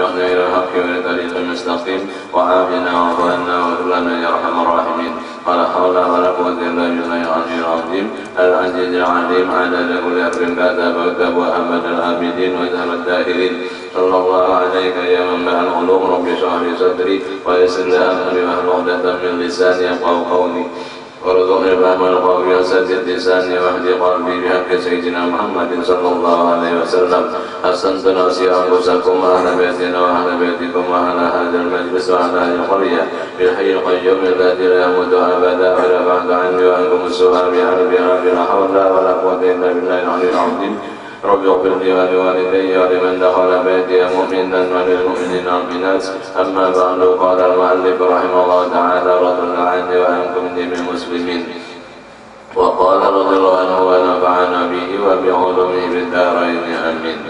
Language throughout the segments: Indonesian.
إلى الحق والطريق المستقيم وعافنا واعف عنا واغفر لنا يا أرحم الراحمين ولا حول ولا قوة إلا بالله العلي العظيم العزيز العليم عدد كل أمر كتب وأبد العابدين وزهر الداهرين صلى الله عليك يا منبع العلوم رب اشرح لي صدري ويسر لي أمري واحلل عقدة من لساني يفقهوا قولي وارزقني فهم القول وسدد لساني واهدي قلبي بحق سيدنا محمد صلى الله عليه وسلم حسنت نفسي أنفسكم وأهل بيتنا وأهل بيتكم وأهل هذا المجلس وأهل هذه القرية بالحي القيوم الذي لا يموت أبدا ولا بعد عني وعنكم السؤال بعرب لا حول ولا قوة إلا بالله العلي العظيم رب اغفر لي ولوالدي ولمن دخل بيتي مؤمنا وللمؤمنين والمؤمنات أما بعد قال المؤلف رحمه الله تعالى رضي الله عني وعنكم جميع المسلمين وقال رضي الله عنه ونفعنا به وبعلومه بالدارين آمين.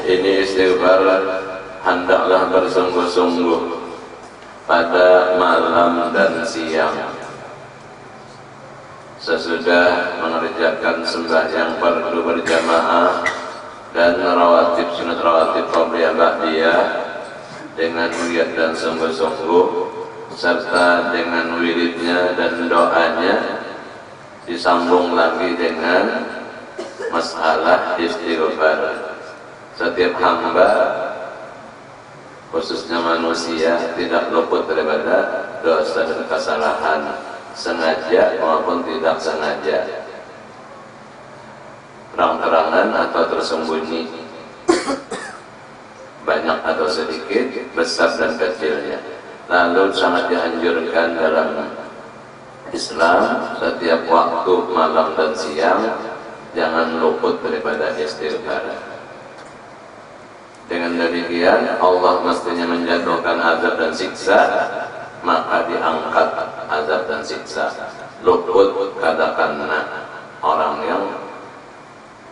Ini istighfar hendaklah bersungguh-sungguh pada malam dan siang sesudah mengerjakan sembahyang fardu berjamaah dan rawatib sunat rawatib qabliyah ba'diyah dengan niat dan sungguh-sungguh serta dengan wiridnya dan doanya disambung lagi dengan masalah istighfar. Setiap hamba khususnya manusia tidak luput daripada dosa dan kesalahan sengaja maupun tidak sengaja, terang-terangan atau tersembunyi, banyak atau sedikit, besar dan kecilnya. Lalu sangat dianjurkan dalam Islam setiap waktu malam dan siang jangan luput daripada istighfar. Dengan demikian Allah mestinya menjatuhkan azab dan siksa, maka diangkat azab dan siksa. Luput katakanlah orang yang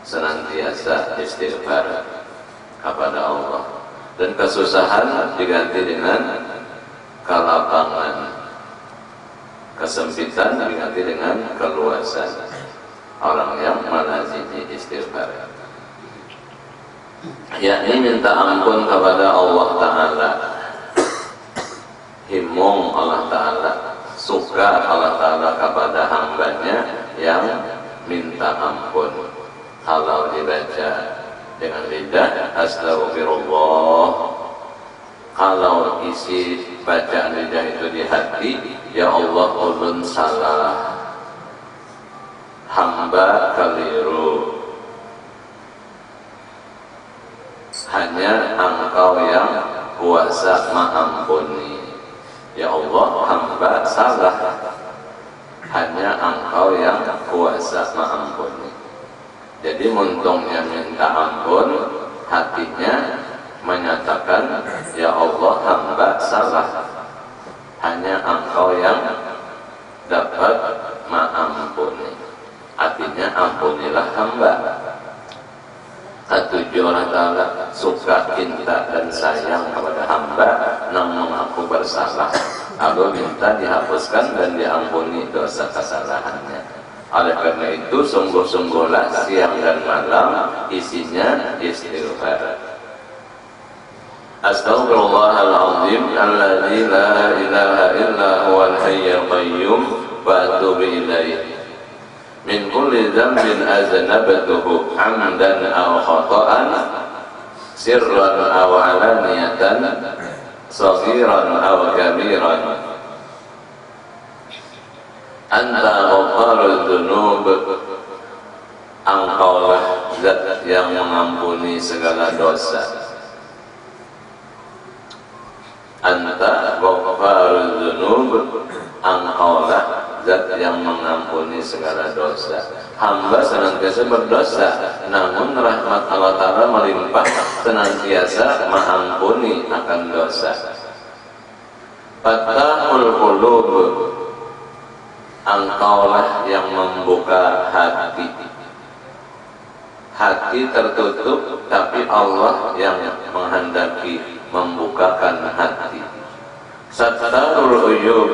senantiasa istighfar kepada Allah, dan kesusahan diganti dengan kelapangan, kesempitan diganti dengan keluasan. Orang yang melazimi istighfar, yakni minta ampun kepada Allah Ta'ala, himung Allah Ta'ala, suka Allah Ta'ala kepada hambanya yang minta ampun. Halal dibaca dengan lidah astagfirullah. Kalau isi bacaan lidah itu di hati, ya Allah ulun salah, hamba keliru, hanya Engkau yang kuasa mengampuni. Ya Allah, hamba salah, hanya Engkau yang kuasa mengampuni. Jadi muntungnya minta ampun, hatinya menyatakan, ya Allah, hamba salah, hanya Engkau yang dapat mengampuni. Artinya ampunilah hamba. Ketujuh Allah Ta'ala suka, cinta dan sayang kepada hamba namun aku bersalah, aku minta dihapuskan dan diampuni dosa kesalahannya. Oleh karena itu sungguh-sungguhlah siang dan malam isinya istighfar. Astaghfirullahaladzim alladzi la ilaha illa huwal hayyul qayyum wa atubu ilaihi min kulli dhanbin aznabtuhu hamdan aw khata'an sirran aw alaniyatan saghiran aw kabiran anta ghafarul dzunub. Engkaulah zat yang mengampuni segala dosa. Anta ghafarul dzunub, engkaulah zat yang mengampuni segala dosa. Hamba senantiasa berdosa, namun rahmat Allah Ta'ala melimpah, senantiasa mengampuni akan dosa. Fatahul qulub, engkaulah yang membuka hati. Hati tertutup, tapi Allah yang menghendaki membukakan hati. Satarul uyub,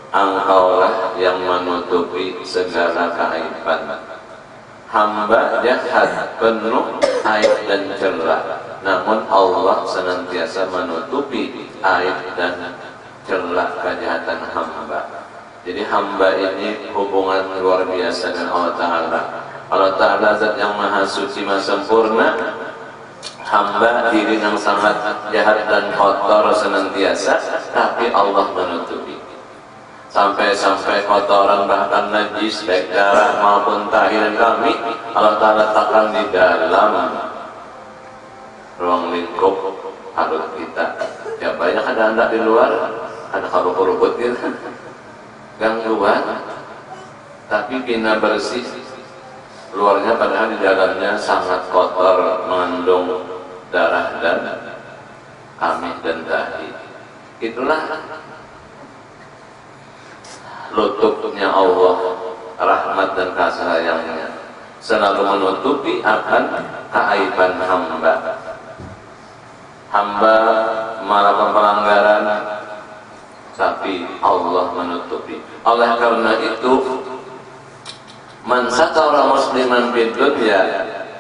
engkaulah yang menutupi segala keaiban. Hamba jahat, penuh aib dan celah, namun Allah senantiasa menutupi aib dan celah kejahatan hamba. Jadi hamba ini hubungan luar biasa dengan Allah Ta'ala. Allah Ta'ala zat yang maha suci, maha sempurna. Hamba diri yang sangat jahat dan kotor senantiasa, tapi Allah menutupi. Sampai-sampai kotoran bahkan najis baik darah maupun tahir kami Allah Ta'ala letakkan di dalam ruang lingkup harut kita. Ya banyak ada anak di luar, ada keruput gitu, gangguan, tapi bina bersih, luarnya padahal di dalamnya sangat kotor, mengandung darah dan amih dan dahi. Itulah lutufnya Allah, rahmat dan kasih sayangnya, selalu menutupi akan keaiban hamba. Hamba melakukan pelanggaran, tapi Allah menutupi. Oleh karena itu, man satara musliman fid dunya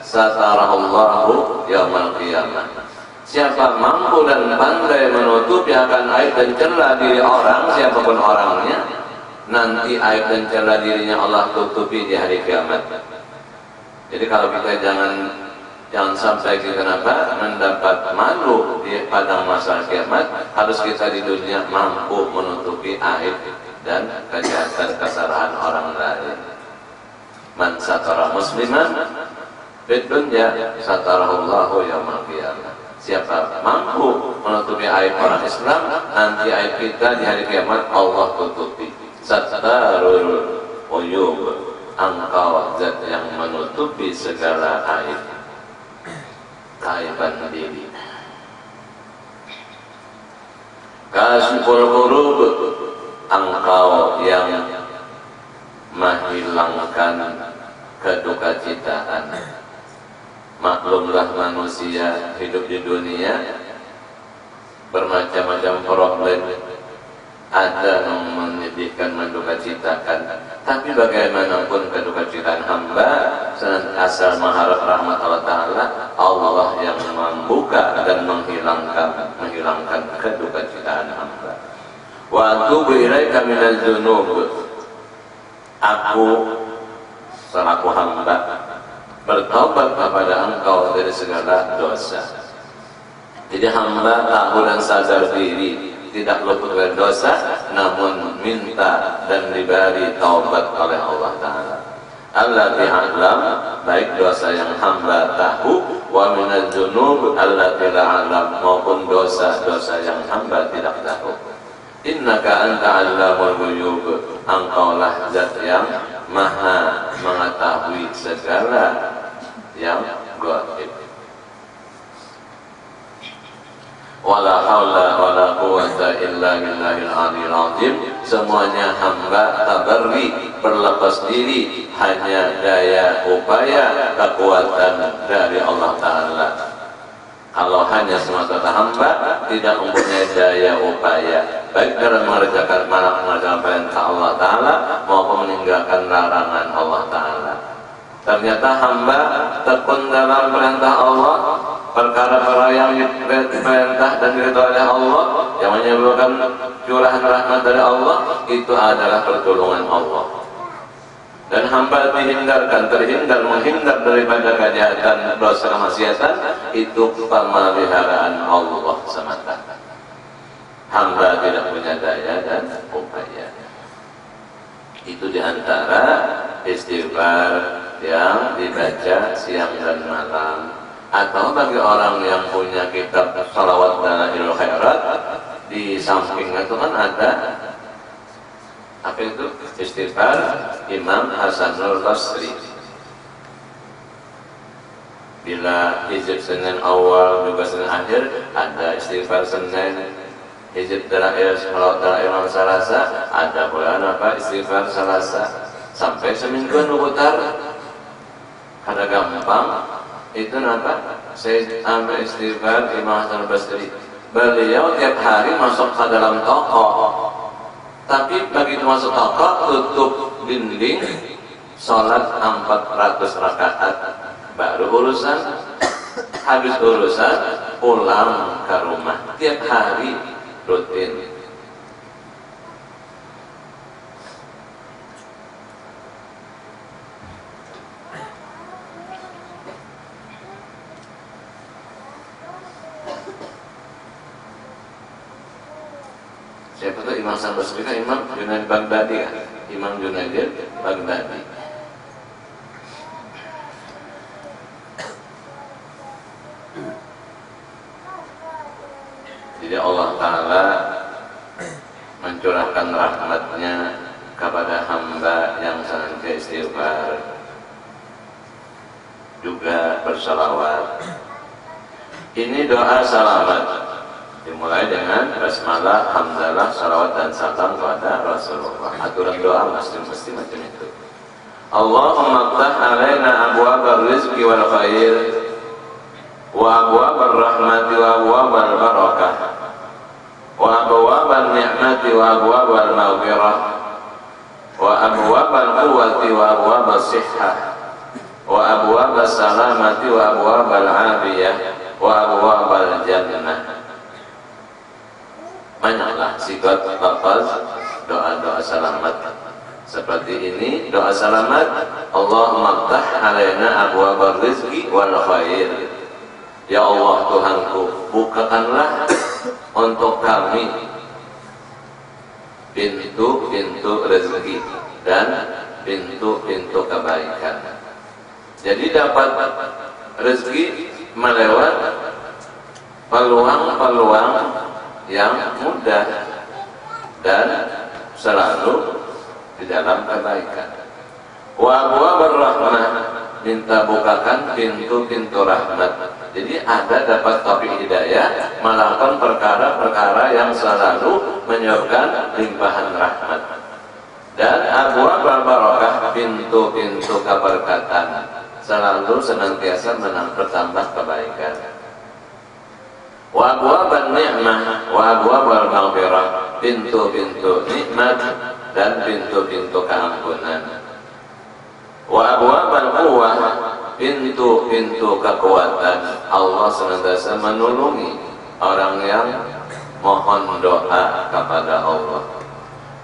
satarahullahu yaumil qiyamah. Siapa mampu dan pandai menutupi akan aib dan celah diri orang, siapapun orangnya, nanti aib dan celah dirinya Allah tutupi di hari kiamat. Jadi kalau kita jangan sampai kita mendapat malu di padang mahsyar kiamat, harus kita di dunia mampu menutupi aib dan kejahatan kesalahan orang lain. Man satara musliman fid dunya satarahullahu yaumil qiyamah. Siapa mampu menutupi aib orang Islam, nanti aib kita di hari kiamat Allah tutupi. Satarul uyub, engkau zat yang menutupi segala aib, keaiban diri. Kasiful kurub, engkau yang menghilangkan kedukacitaan. Maklumlah manusia hidup di dunia bermacam-macam problem, ada yang menyedihkan, mendukacitakan, tapi bagaimanapun kedukacitaan hamba asal mengharap rahmat Allah Ta'ala, Allah yang membuka dan menghilangkan kedukacitaan hamba. Wa atubu ilaika minal dzunub, aku selaku hamba bertobat kepada engkau dari segala dosa. Jadi hamba tahu dan sadar diri tidak luput dari dosa, namun minta dan diberi taubat oleh Allah Ta'ala. Allati a'lam, baik dosa yang hamba tahu, wa minal dzunub allati la a'lam, maupun dosa-dosa yang hamba tidak tahu. Innaka anta 'allamul ghuyub, engkaulah zat yang maha mengetahui segala yang gaib. Wala haula wala quwwata illa billahil aliyil azim. Semuanya hamba tabarri, berlepas diri, hanya daya upaya kekuatan dari Allah Ta'ala. Kalau hanya semata hamba tidak mempunyai daya upaya baik dalam mengerjakan perintah Allah Ta'ala maupun meninggalkan larangan Allah Ta'ala. Ternyata hamba tekun dalam perintah Allah, perkara-perkara yang diperintah dan diridhoi oleh Allah, yang menyebabkan curahan rahmat dari Allah, itu adalah pertolongan Allah. Dan hamba menghindar daripada kejahatan, dosa, kemaksiatan, itu pemeliharaan Allah semata. Hamba tidak punya daya dan upaya. Itu diantara istighfar yang dibaca siang dan malam. Atau bagi orang yang punya kitab salawat dan ilmu khairat, di sampingnya itu kan ada apa itu? Istighfar Imam Hasanul Basri. Bila hizib Senin awal juga Senin akhir ada istighfar Senin, hizib terakhir salawat terakhir Imam Salasa ada bulan apa istighfar Salasa, sampai semingguan berputar. Karena gampang itu apa? Saya ambil istighfar Imam Hasan Basri. Beliau tiap hari masuk ke dalam toko, tapi begitu masuk toko tutup dinding, sholat 400 rakaat baru urusan. habis urusan pulang ke rumah tiap hari rutin. Siapa tuh Imam Basri? Imam Junaid Baghdadi kan? Imam Junaid Baghdadi. Jadi Allah Ta'ala mencurahkan rahmatnya kepada hamba yang senantiasa istighfar, juga bersalawat. Ini doa salamat dimulai dengan basmalah, hamdalah, salawat dan salam kepada Rasulullah. Aturan doa mesti macam itu. Allahumma ftah alaina abwabar rizqi wal khair wa abwabar rahmati wa abwabar barakah wa abwabar ni'mati wa abwabar maghfirah wa abwabar quwwati wa abwabar sihhah wa abwabar salamati wa abwabar afiyah wa abwabar jannah. Banyaklah sigat lafaz doa-doa salamat seperti ini. Doa salamat, Allahumma ftah alaina abwabar rizqi wal khair. Ya Allah Tuhanku, bukakanlah untuk kami pintu-pintu rezeki dan pintu-pintu kebaikan. Jadi dapat rezeki melewat peluang-peluang yang mudah dan selalu di dalam kebaikan. Wa abwabar rahmah, minta bukakan pintu-pintu rahmat. Jadi ada dapat taufik hidayah melakukan perkara-perkara yang selalu menyebabkan limpahan rahmat. Dan abwabar barakah, pintu-pintu keberkatan, selalu senantiasa bertambah kebaikan. Wa abwaban ni'mah wa abwabal maghfirah, pintu-pintu nikmat dan pintu-pintu keampunan. Wa abwabal quwwah, pintu-pintu kekuatan. Allah senantiasa menolongi orang yang mohon doa kepada Allah.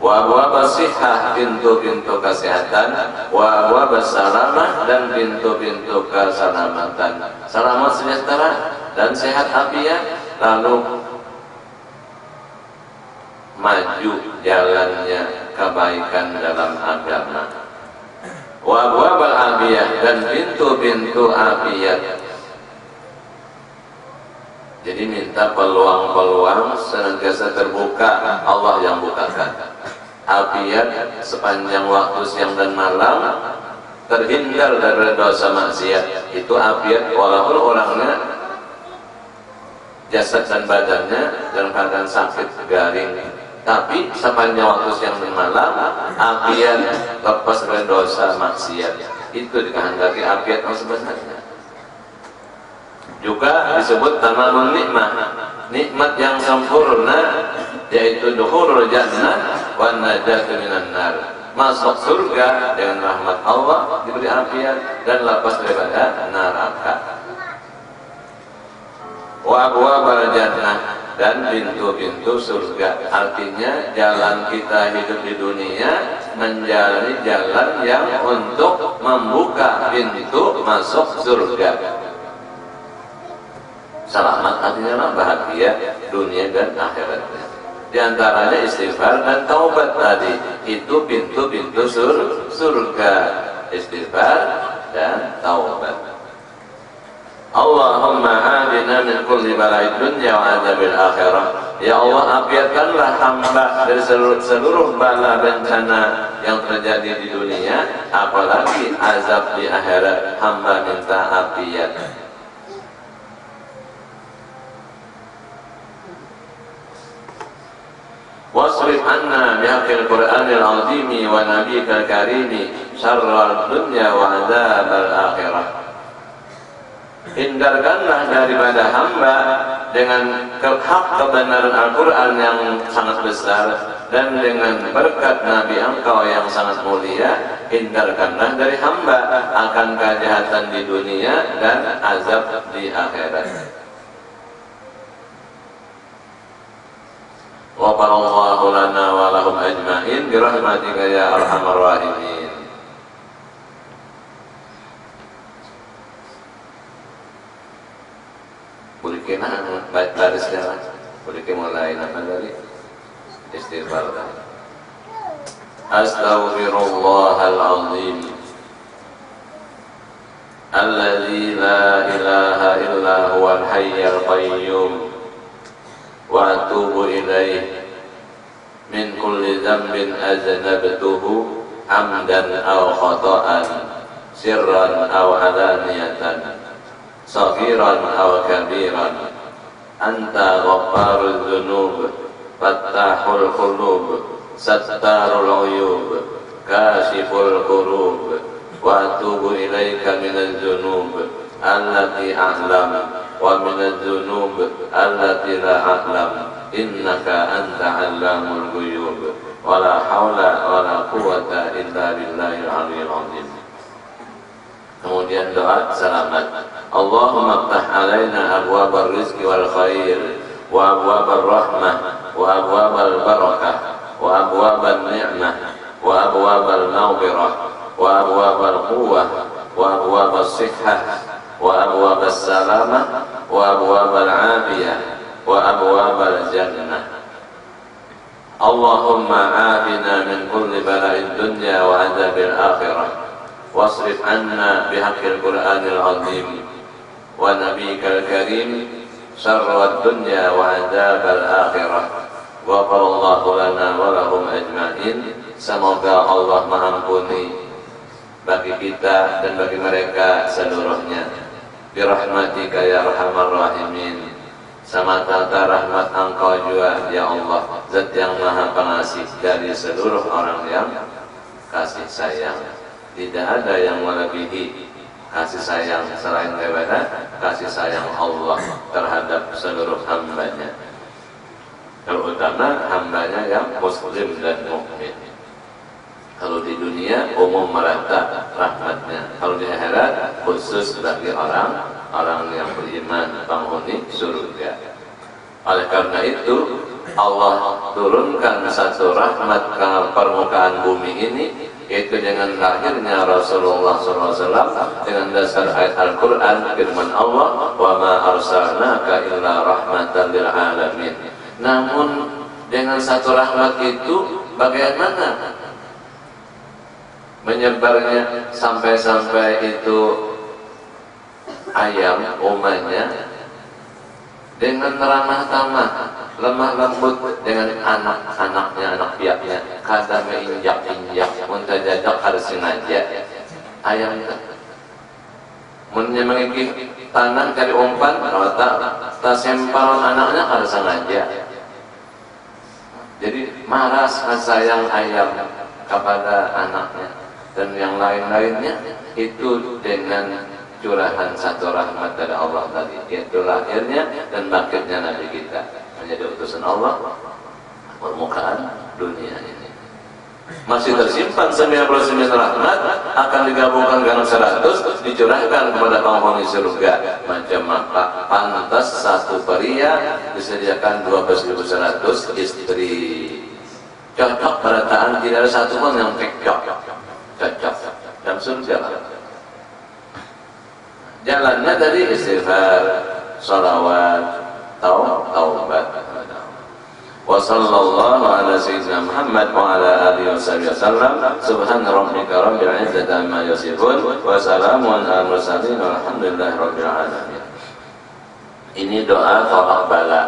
Wa abwabas sihhah, pintu-pintu kesehatan. Wa abwabas salamah, dan pintu-pintu keselamatan. Selamat sejahtera dan sehat afiat, lalu maju jalannya kebaikan dalam agama. Wa abwabal afiyah, dan pintu-pintu afiat. Jadi minta peluang-peluang senantiasa terbuka, Allah yang bukakan. Afiat sepanjang waktu siang dan malam, terhindar dari dosa maksiat. Itu afiat walaupun orangnya jasad dan badannya dalam keadaan sakit, garing, tapi sepanjang waktu siang dan malam afiat, lepas dari dosa maksiat. Itu dikehendaki afiat yang sebenarnya. Juga disebut tamamul nikmah, nikmat yang sempurna, yaitu dukhulul jannah wan najatu minan nar, masuk surga dengan rahmat Allah, diberi afiat dan lepas daripada neraka. Wa abwabal jannah, dan pintu-pintu surga. Artinya jalan kita hidup di dunia menjalani jalan yang untuk membuka pintu masuk surga. Selamat artinya bahagia dunia dan akhiratnya. Di antaranya istighfar dan taubat tadi. Itu pintu-pintu surga. Istighfar dan taubat. Allahumma hadina min kulli bala'id dunya wa adzabil akhirah. Ya Allah, afiatkanlah hamba dari seluruh bala bencana yang terjadi di dunia, apalagi azab di akhirat. Hamba minta afiat. Wasrif anna bihaqqil Qur'anil azimi wa nabiyyikal karimi syarral dunya wa adzabal akhirah. Hindarkanlah daripada hamba dengan hak kebenaran Al-Quran yang sangat besar dan dengan berkat Nabi engkau yang sangat mulia, hindarkanlah dari hamba akan kejahatan di dunia dan azab di akhirat. Ghafarallahu lana wa lahum ajma'in birahmatika ya arhamar rahimin. Boleh kena baris jalan. Boleh mulai apa dari istighfar. Astaghfirullahal azim alladzi la ilaha illa huwal hayyul qayyum wa atubu ilaih min kulli dhanbin aznabtuhu amdan aw khata'an sirran aw alaniyatan saghiran aw kabiran anta ghaffaruz dzunub fattahul qulub sattarul uyub kashiful kurub wa atubu ilaika minadz dzunub allati a'lam wa minadz dzunub allati la a'lam innaka anta 'allamul ghuyub wa la haula wa la quwwata illa billahil 'aliyyil 'azim. Kemudian doa selamat. Allahumma ftah alaina abwabar rizqi wal khair wa abwabar rahmah wa abwabal barakah wa abwabal ni'mah wa abwabal maghfirah wa abwabal quwwah wa abwabas sihhah wa abwabas salamah wa abwabal afiyah wa abwabal jannah. Allahumma afina min kulli bala'id dunya wa adzabil akhirah wasrif anna bihaqqil Qur'anil azim wa nabiyyikal karim syarrad dunya wa adzabal akhirah. Ghafarallahu lana wa lahum ajma'in. Semoga Allah mengampuni bagi kita dan bagi mereka seluruhnya. Birahmatika ya arhamar rahimin. Semata-mata rahmat engkau juga ya Allah, Zat yang maha pengasih dari seluruh orang yang kasih sayang. Tidak ada yang melebihi kasih sayang selain daripada kasih sayang Allah terhadap seluruh hambanya, terutama hambanya yang muslim dan mukmin. Kalau di dunia umum merata rahmatnya, kalau di akhirat khusus bagi orang-orang yang beriman, penghuni surga. Oleh karena itu Allah turunkan satu rahmat ke permukaan bumi ini, yaitu dengan lahirnya Rasulullah SAW dengan dasar ayat Al-Quran firman Allah, wa ma arsalnaka illa rahmatan lil alamin. Namun dengan satu rahmat itu bagaimana menyebarnya sampai-sampai itu ayam umatnya dengan ramah tamah, lemah lembut dengan anak-anaknya, anak piaknya, kada menginjak-injak, muntajajak harus sengaja. Ayam menyemangiki tanah cari umpan, kalau tak sempal anaknya harus sengaja. Jadi marah sayang ayam kepada anaknya dan yang lain-lainnya itu dengan curahan satu rahmat dari Allah tadi, yaitu lahirnya dan bangkitnya Nabi kita menjadi utusan Allah permukaan dunia ini. Masih tersimpan 99 rahmat akan digabungkan dengan 100 dicurahkan kepada penghuni surga. Macam apa? Pantas satu pria disediakan 12.100 istri. Cocok berataan, tidak ada satu pun yang cocok dalam surga. Jalannya tadi istighfar, salawat, taubat. Wa sallallahu ala sayyidina Muhammad wa ala alihi wasallam. Subhana rabbika rabbil izzati amma yasifun wa salamun alal mursalin walhamdulillahi rabbil alamin. Ini doa tolak bala.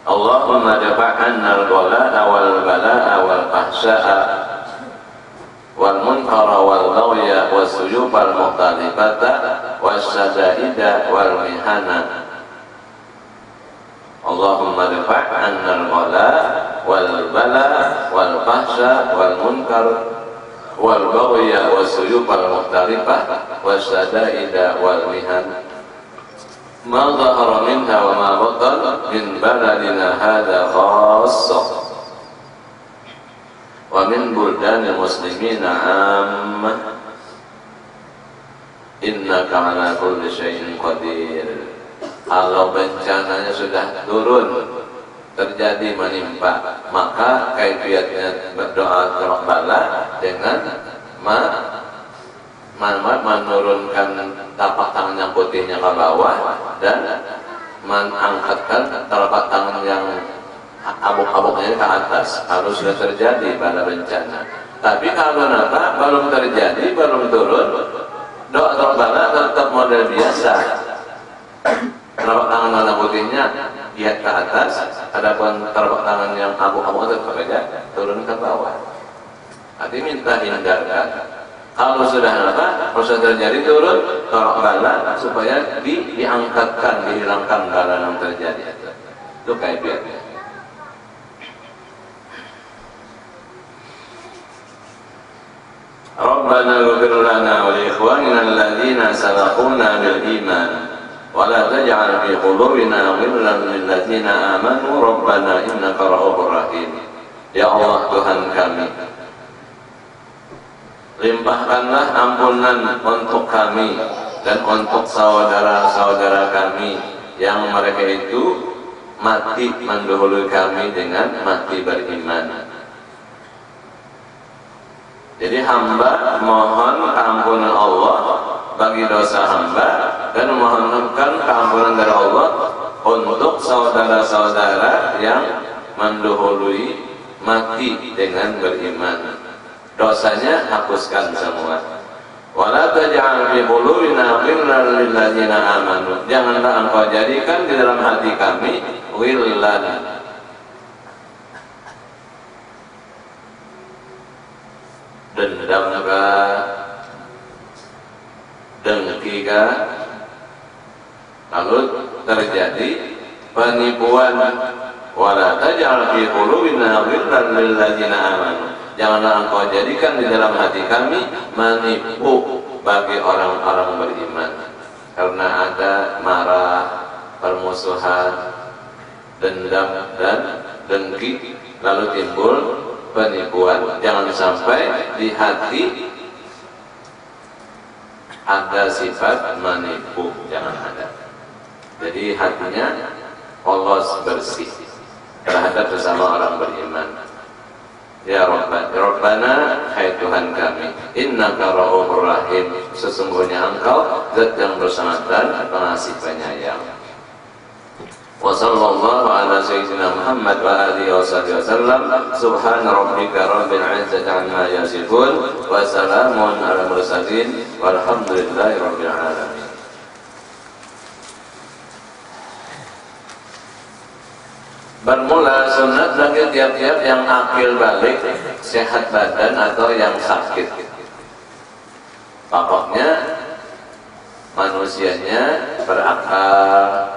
Allahumma dafa'anna al-bala'a wal bala'a wal fahsya'a wal munkara wal baghya was suyufal mukhtalifata wasyada'ida wal mihana. Allahumma dafa'anna al-bala'a wal bala'a wal fahsya wal munkar wal baghya was suyufal mukhtalifata wasyada'ida wal mihana. Ma dhahara minha wa ma batan min baladina hadha khassah wa min buldanil muslimina ammah innaka ala kulli syai'in qadir. Kalau bencananya sudah turun, terjadi menimpa, maka kaifiatnya berdoa Rabbana dengan menurunkan tapak tangan yang putihnya ke bawah dan mengangkatkan telapak tangan yang abuk-abuknya ke atas. Harus sudah terjadi pada bencana. Tapi kalau belum terjadi, belum turun, doa Rabbana tetap model biasa. Telapak tangan warna putihnya lihat ke atas, adapun telapak tangan yang abuk-abuk tetap saja turun ke bawah. Artinya minta hindarkan. Kalau sudah kalau sudah terjadi turun, tolak bala supaya diangkatkan, dihilangkan bala yang terjadi. Itu kaifiatnya. Rabbana ighfir lana wa li ikhwanina alladhina sabaquna bil iman wa la taj'al fi qulubina ghillan lil ladzina amanu rabbana innaka ra'ufur rahim. Ya Allah Tuhan kami, limpahkanlah ampunan untuk kami dan untuk saudara-saudara kami yang mereka itu mati mendahului kami dengan mati beriman. Jadi hamba mohon keampunan Allah bagi dosa hamba dan memohonkan keampunan dari Allah untuk saudara-saudara yang mendahului mati dengan beriman. Dosanya hapuskan semua. Wala taj'al fi qulubina ghillan lil ladzina amanu. Janganlah engkau jadikan di dalam hati kami ghillan, dendam kah, dengki kah, lalu terjadi penipuan. Wala taj'al fi qulubina ghillan lil ladzina amanu. Janganlah engkau jadikan di dalam hati kami menipu bagi orang-orang beriman, karena ada marah, permusuhan, dendam dan dengki, lalu timbul penipuan. Jangan sampai di hati ada sifat menipu, jangan ada. Jadi hatinya polos, bersih terhadap sesama orang beriman. Ya Rabbana, hai Tuhan kami, innaka ra'ufur rahim, sesungguhnya engkau zat yang bersangat dan pengasih penyayang. Wa sallallahu ala sayyidina Muhammad wa alihi wasallam. Subhana rabbika rabbil izzati amma yasifun wa salamun ala mursalin walhamdulillahi rabbil alamin. Bermula sunat bagi tiap-tiap yang akil balik, sehat badan atau yang sakit. Pokoknya manusianya berakal,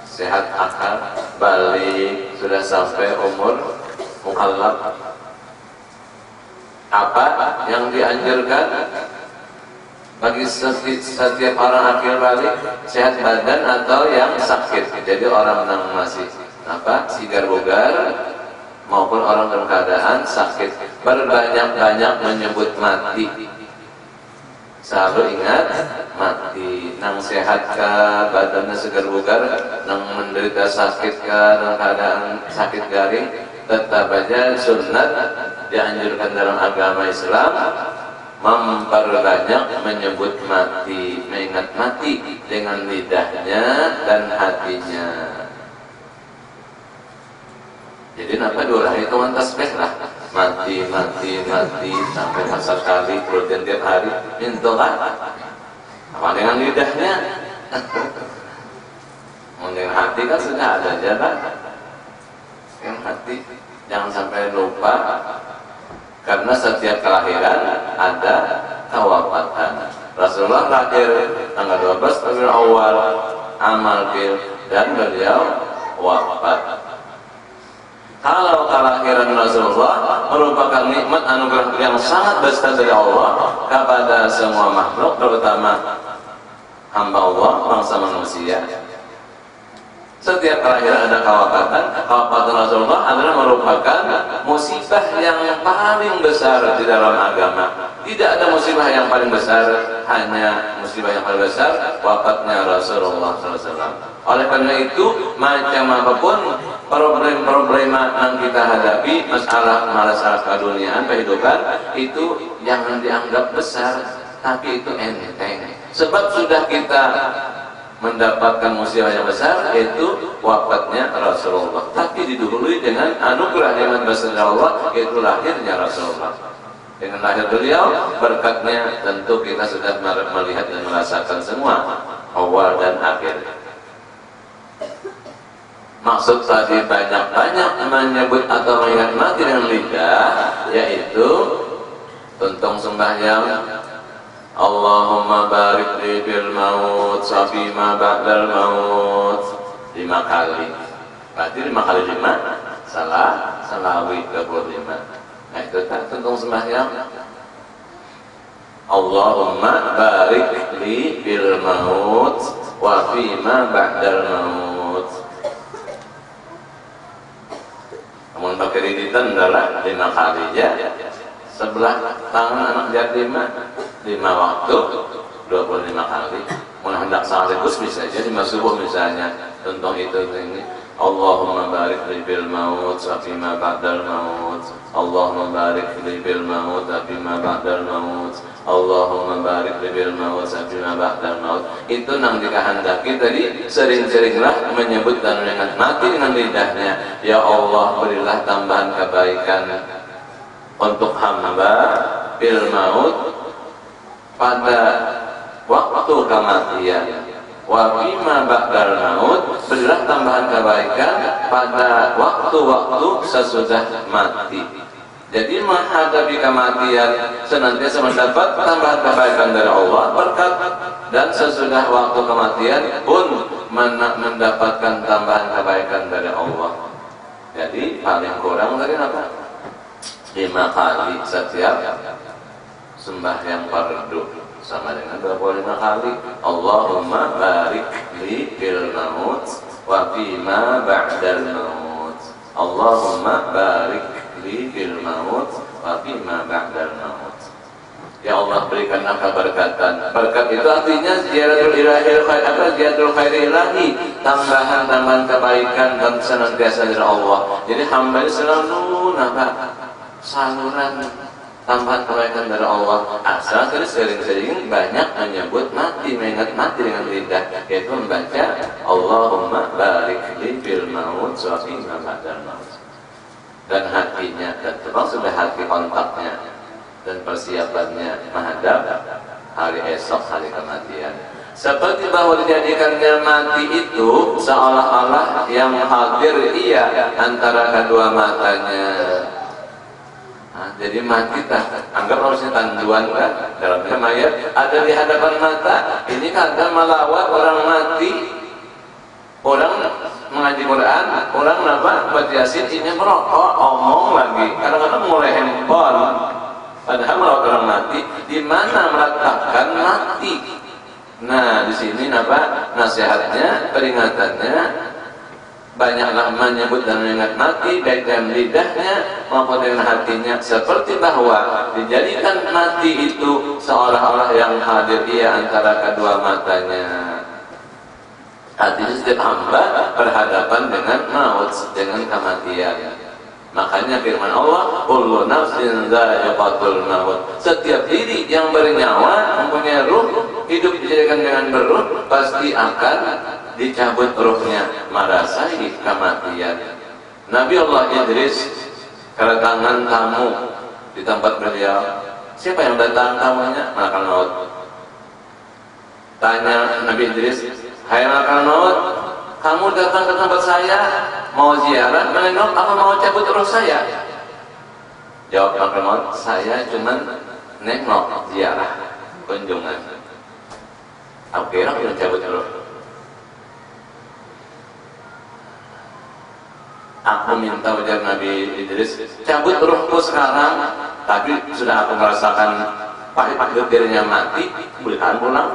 sehat akal, balik, sudah sampai umur mukallaf. Apa yang dianjurkan bagi setiap orang akil balik, sehat badan atau yang sakit? Jadi orang yang masih sigar bugar maupun orang dalam keadaan sakit, berbanyak-banyak menyebut mati. Selalu ingat mati. Nang sehat ka, badannya segar bugar, nang menderita sakit ka, dalam keadaan sakit garing, tetap aja sunat dianjurkan dalam agama Islam memperbanyak menyebut mati, mengingat mati dengan lidahnya dan hatinya. Jadi kenapa dua hari itu tasbih lah, mati sampai pasal kali rutin tiap hari, mintalah. Apa dengan lidahnya? Dengan hati kan sudah ada jalan. Yang hati jangan sampai lupa, karena setiap kelahiran ada kewafatan. Rasulullah lahir tanggal 12 Rabiul Awal amal bil, dan beliau wafat. Kalau kelahiran Rasulullah merupakan nikmat anugerah yang sangat besar dari Allah kepada semua makhluk, terutama hamba Allah, bangsa manusia. Setiap kelahiran ada kewafatan. Kewafatan Rasulullah adalah merupakan musibah yang paling besar di dalam agama. Tidak ada musibah yang paling besar, hanya musibah yang paling besar wafatnya Rasulullah SAW. Oleh karena itu, macam apapun problem-problem yang kita hadapi, masalah keduniaan, kehidupan, itu jangan dianggap besar, tapi itu enteng. Sebab sudah kita mendapatkan musibah yang besar, yaitu wafatnya Rasulullah. Tapi didahului dengan anugerah nikmat besar Allah, yaitu lahirnya Rasulullah. Dengan lahir beliau, berkatnya tentu kita sudah melihat dan merasakan semua awal dan akhir. Maksud tadi banyak-banyak menyebut atau mengingat mati dengan lidah, yaitu tuntung sembahyang Allahumma barik li bil maut sabima ba'dal maut 5 kali. Berarti 5 kali 5 salawi 25. Nah itu kan tuntung sembahyang Allahumma barik li bil maut wa fima ba'dal maut. Namun pakai diditan adalah 5 kali ya. Sebelah tangan anak yatim 5 waktu 25 kali. Mau hendak sekaligus bisa aja 5 subuh misalnya. Contoh itu ini. Allahumma barik li bil maut wa fima ba'dal maut. Allahumma barik li bil maut wa fima ba'dal maut. Allahumma barik li bil maut wa fima ba'dal maut. Itu nang dikehendaki tadi, sering-seringlah menyebut dan mengingat mati dengan lidahnya. Ya Allah, berilah tambahan kebaikan untuk hamba bil maut pada waktu kematian, wa bima ba'dal maut, berilah tambahan kebaikan pada waktu-waktu sesudah mati. Jadi menghadapi kematian senantiasa mendapat tambahan kebaikan dari Allah, berkat, dan sesudah waktu kematian pun mendapatkan tambahan kebaikan dari Allah. Jadi paling kurang tadi apa? 5 kali setiap sembahyang fardu, sama dengan 25 kali Allahumma barik li fil maut wa fima ba'dal maut. Allahumma barik li fil maut wa fima ba'dal maut. Ya Allah, berikanlah keberkatan. Berkat itu artinya ziyadatul ilahil khair, apa ziyadatul khair ilahi, tambahan-tambahan kebaikan dan senantiasa dari Allah. Jadi hamba selalu saluran tambahan kebaikan dari Allah, asal sering-sering banyak menyebut mati, mengingat mati dengan lidah, yaitu membaca Allahumma barik li fil maut wa fima ba'dal maut. Dan hatinya, dan memang sudah hati kontaknya dan persiapannya menghadap hari esok, hari kematian. Seperti bahwa dijadikannya mati itu seolah-olah yang hadir ia antara kedua matanya. Nah, jadi mati tak anggap harusnya tanduan kan dalamnya mayat ada di hadapan mata. Ini kadang melawat orang mati, orang mengaji Quran, orang baca Yasin, ini merokok, omong lagi, kadang-kadang mulai handphone. Padahal melawat orang mati, di mana meletakkan mati. Nah, di sini nasihatnya, peringatannya, banyaklah menyebut dan mengingat mati, baik dengan lidahnya maupun dengan hatinya, seperti bahwa dijadikan mati itu seolah-olah yang hadir ia antara kedua matanya. Hati setiap hamba berhadapan dengan maut, dengan kematian. Makanya firman Allah, kullu nafsin dha'iqatul maut. Setiap diri yang bernyawa, mempunyai ruh, hidup dijadikan dengan berruh, pasti akan dicabut ruhnya, merasai kematian. Nabi Allah Idris kedatangan tamu di tempat beliau. Siapa yang datang tamunya? Malaikat maut. Tanya Nabi Idris, hai malaikat maut, kamu datang ke tempat saya mau ziarah, menengok apa mau cabut ruh saya? Jawab malaikat maut, saya cuma nengok ziarah, kunjungan. Aku kira yang cabut ruh. Aku minta ujar Nabi Idris, cabut ruhku sekarang, tapi sudah aku merasakan pahit-pahit dirinya mati, bolehkan pulang.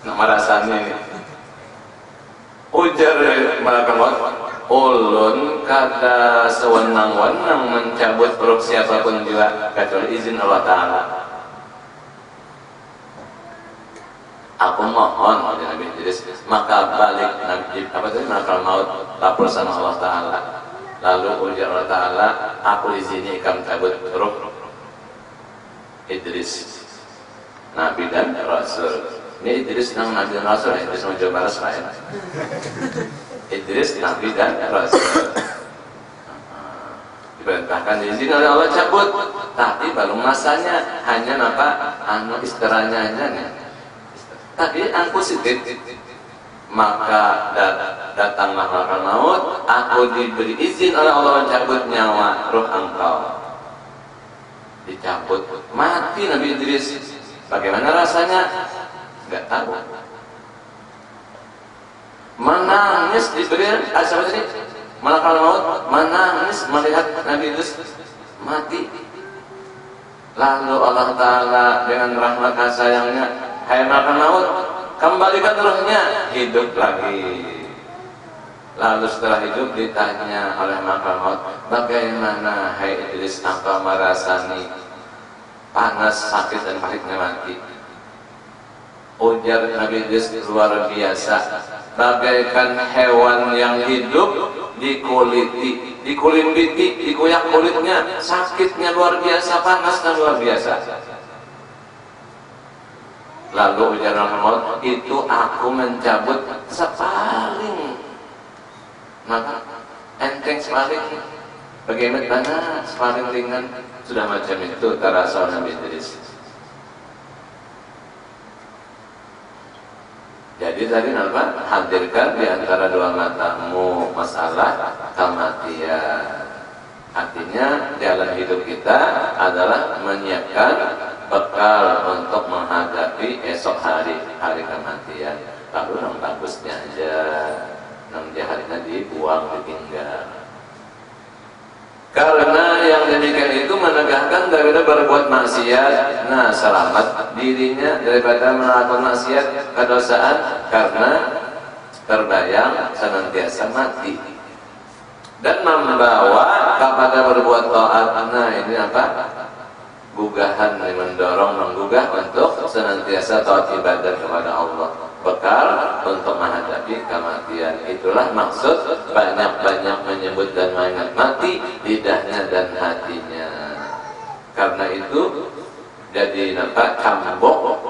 Nggak merasanya ini. Oh Ujar malaikat maut, ulun kada sewenang-wenang mencabut ruh siapapun juga kecuali izin Allah Ta'ala. Aku mohon oleh Nabi Idris, maka balik Nabi malaikat maut lapor sama Allah Ta'ala. Lalu ujar Allah Ta'ala, aku izini kamu cabut ruh Idris, Nabi dan Rasul. Ini Idris nang Nabi dan Rasul, Idris mau coba balas lain. Idris, Nabi dan Rasul. Diperintahkan izin oleh Allah cabut, tapi baru masanya hanya apa? Anu istirahnya aja nih. Tapi aku positif. Maka datanglah malaikat maut, aku diberi izin oleh Allah mencabut nyawa ruh engkau. Dicabut, mati Nabi Idris. Bagaimana rasanya? Enggak tahu. Menangis diberi asal tadi malaikat maut, menangis melihat Nabi Idris mati. Lalu Allah Ta'ala dengan rahmat kasih sayangnya, hai malaikat maut, kembalikan ruhnya, hidup lagi. Lalu setelah hidup ditanya oleh malaikat maut, bagaimana hai Idris, engkau merasani panas, sakit dan pahitnya mati? Ujar Nabi Idris, luar biasa, bagaikan hewan yang hidup dikuliti, dikulimbiti, dikuyak kulitnya, sakitnya luar biasa, panasnya luar biasa. Lalu ujar Muhammad, itu aku mencabut sepaling, maka enteng sepaling, bagaimana sepaling ringan, sudah macam itu terasa Nabi Idris. Jadi tadi apa? Hadirkan di antara dua matamu masalah kematian. Artinya jalan hidup kita adalah menyiapkan bekal untuk menghadapi esok hari, hari kematian. Lalu yang bagusnya aja, yang harinya dibuang, ditinggal. Karena yang demikian itu menegakkan daripada berbuat maksiat, nah selamat dirinya daripada melakukan maksiat kedosaan, karena terbayang senantiasa mati. Dan membawa kepada berbuat taat, nah ini apa? Gugahan, mendorong, menggugah untuk senantiasa taat ibadah kepada Allah, bekal untuk menghadapi kematian. Itulah maksud banyak-banyak menyebut dan mengingat mati lidahnya dan hatinya. Karena itu jadi nampak cambuk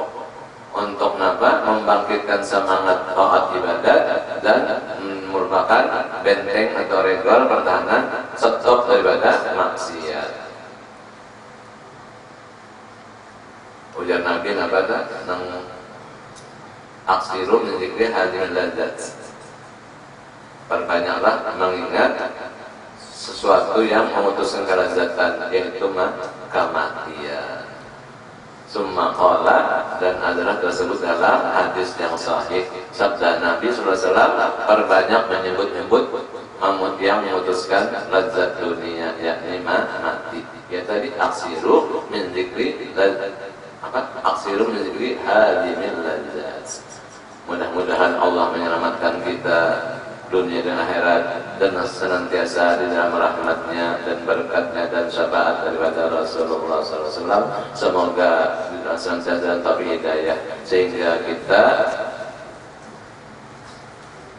untuk nampak membangkitkan semangat taat ibadah dan merupakan benteng atau regol pertahanan stop daripada maksiat. Ujar Nabi nabata nang aksiru min dzikri hadhil ladzat. Perbanyaklah mengingat sesuatu yang memutuskan kelezatan, yaitu kematian. Summa qala, dan adalah tersebut dalam hadis yang sahih, sabda Nabi sallallahu alaihi wasallam, perbanyak menyebut-nyebut yang memutuskan lezat dunia, yakni mati. Ya tadi aksiru min dzikri aksiru min dzikri hadhil ladzat. Mudah-mudahan Allah menyelamatkan kita dunia dan akhirat, dan senantiasa di dalam rahmatnya dan berkatnya dan syafaat daripada Rasulullah SAW. Semoga senantiasa dalam taufik hidayah, sehingga kita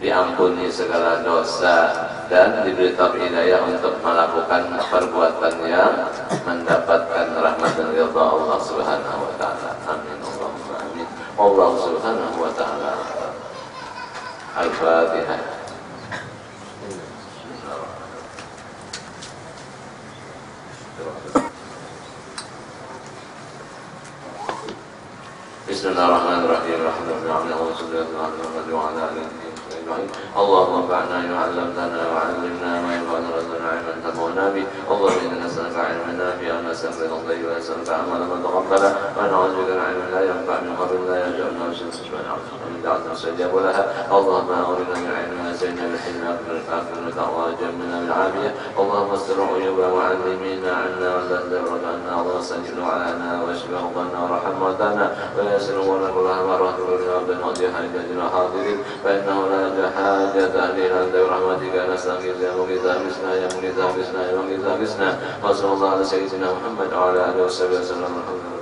diampuni segala dosa dan diberi taufik hidayah untuk melakukan perbuatan yang mendapatkan rahmat dan ridha Allah Subhanahu wa taala. Amin Allahumma amin. Allah Subhanahu wa taala. Al-Fatihah. Bismillahirrahmanirrahim. Alhamdulillah wa sallallahu wa ala alihi اللهم انفعنا بما علمتنا وعلمنا ما ينفعنا وارزقنا علما تنفعنا به. اللهم انا نسالك علما نافعا ونسالك رضا طيبا ونسالك عملا متقبلا ونعوذ بك من علم لا ينفع من قبل لا يرجع من وجه ومن دعوة مستجاب لها. اللهم اورنا من علم ما زينا بالحلم واكرمنا والعافية والتقوى وجملنا بالعافية اللهم استر عيوب معلمينا عنا ولا تدرك عنا اللهم استجب دعاءنا واشف مرضانا وارحم موتانا ويسر امورنا كلها مرات كل عبد وجه حاجتنا حاضرين فانه لا حاجة علينا انت برحمتك نستغيث يا مغيث اغثنا يا مغيث اغثنا يا مغيث اغثنا وصلى الله على سيدنا محمد وعلى اله وصحبه وسلم.